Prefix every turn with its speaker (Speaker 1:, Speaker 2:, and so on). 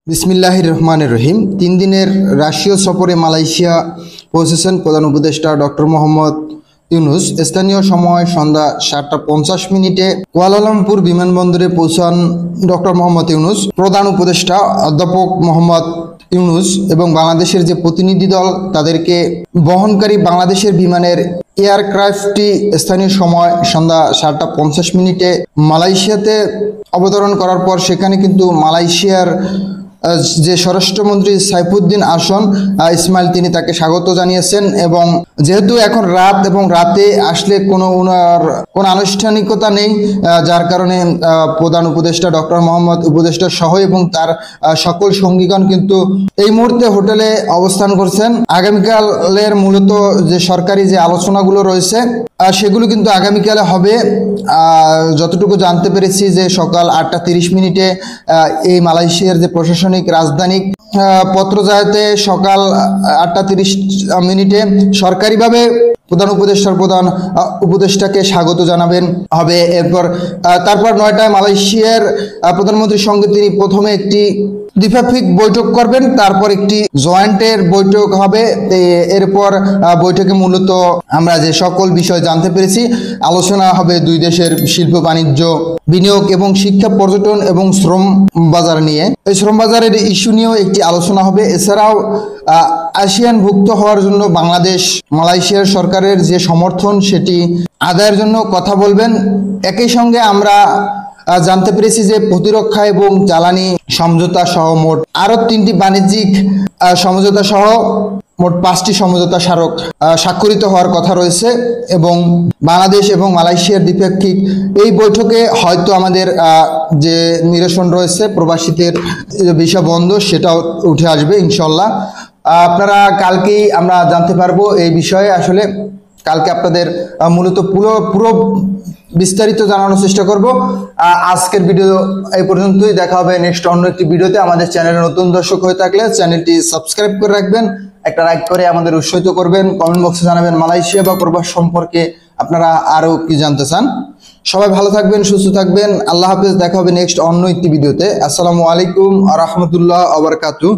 Speaker 1: বিসমিল্লাহির রহমানির রহিম। 3 দিনের রাষ্ট্রীয় সফরে মালয়েশিয়া পৌঁছেছেন প্রধান উপদেষ্টা ডক্টর মোহাম্মদ ইউনুস। স্থানীয় সময় সন্ধ্যা 7:50 কুয়ালালামপুর বিমানবন্দরে পৌঁছান ডক্টর মোহাম্মদ ইউনুস। প্রধান উপদেষ্টা অধ্যাপক মোহাম্মদ ইউনুস এবং বাংলাদেশের যে প্রতিনিধি দল তাদেরকে বহনকারী বাংলাদেশের বিমানের এয়ারক্রাফটটি স্থানীয় সময় সন্ধ্যা 7:50 মালয়েশিয়াতে অবতরণ করার পর সেখানে কিন্তু মালয়েশিয়ার যে স্বরাষ্ট্রমন্ত্রী সাইফুদ্দিন আসন ইসমাইল তিনি তাকে স্বাগত জানিয়েছেন। এবং যেহেতু এখন রাত এবং রাতে আসলে কোনো আনুষ্ঠানিকতা নেই, যার কারণে প্রধান উপদেষ্টা ডক্টর মোহাম্মদ উপদেষ্টা সহ এবং তার সকল সঙ্গীগণ কিন্তু এই মুহূর্তে হোটেলে অবস্থান করছেন। আগামীকালের মূলত যে সরকারি যে আলোচনাগুলো রয়েছে সেগুলো কিন্তু আগামীকালে হবে। যতটুকু জানতে পেরেছি যে সকাল 8:30 এই মালয়েশিয়ার যে প্রশাসনিক রাজধানী পত্রজায়াতে সকাল 8:30 সরকারিভাবে প্রধান উপদেষ্টাকে স্বাগত জানাবেন হবে। তারপর 9টায় মালয়েশিয়ার প্রধানমন্ত্রীর সঙ্গে তিনি প্রথমে একটি দ্বিপাক্ষিক বৈঠক করবেন, তারপর একটি জয়েন্টের বৈঠক হবে। এরপর বৈঠকে মূলত আমরা যে সকল বিষয় জানতে পেরেছি আলোচনা হবে দুই দেশের শিল্প বাণিজ্য, বিনিয়োগ এবং শিক্ষা, পর্যটন এবং শ্রম বাজার নিয়ে। এই শ্রম বাজারের ইস্যু নিয়েও একটি আলোচনা হবে। এছাড়াও আসিয়ান ভুক্ত হওয়ার জন্য বাংলাদেশ মালয়েশিয়ার সরকারের যে সমর্থন সেটি আদায়ের জন্য কথা বলবেন। একই সঙ্গে আমরা জানতে পেরেছি যে প্রতিরক্ষা এবং জ্বালানি সমঝোতা সহ মোট আরো 3টি বাণিজ্যিক সমঝোতা সহ মোট 5টি সমঝোতা স্মারক স্বাক্ষরিত হওয়ার কথা রয়েছে। এবং বাংলাদেশ এবং মালয়েশিয়ার দ্বিপাক্ষিক এই বৈঠকে হয়তো আমাদের যে নিরসন রয়েছে প্রবাসীদের ভিসা বন্ধ সেটাও উঠে আসবে ইনশাল্লাহ। আপনারা কালকেই আমরা জানতে পারবো এই বিষয়ে। আসলে কালকে আপনাদের মূলত পুরো বিস্তারিত জানানোর চেষ্টা করব। আজকের ভিডিও এই পর্যন্তই, দেখা হবে নেক্সট অন্য একটি ভিডিওতে। আমাদের চ্যানেলে নতুন দর্শক হয়ে থাকলে চ্যানেলটি সাবস্ক্রাইব করে রাখবেন, একটা লাইক করে আমাদের উৎসাহিত করবেন, কমেন্ট বক্সে জানাবেন মালয়েশিয়া বা প্রবাস সম্পর্কে আপনারা আরও কি জানতে চান। সবাই ভালো থাকবেন, সুস্থ থাকবেন, আল্লাহ হাফেজ। দেখা হবে নেক্সট অন্য একটি ভিডিওতে। আসসালামু আলাইকুম ওয়া রাহমাতুল্লাহি ওয়া বারাকাতুহু।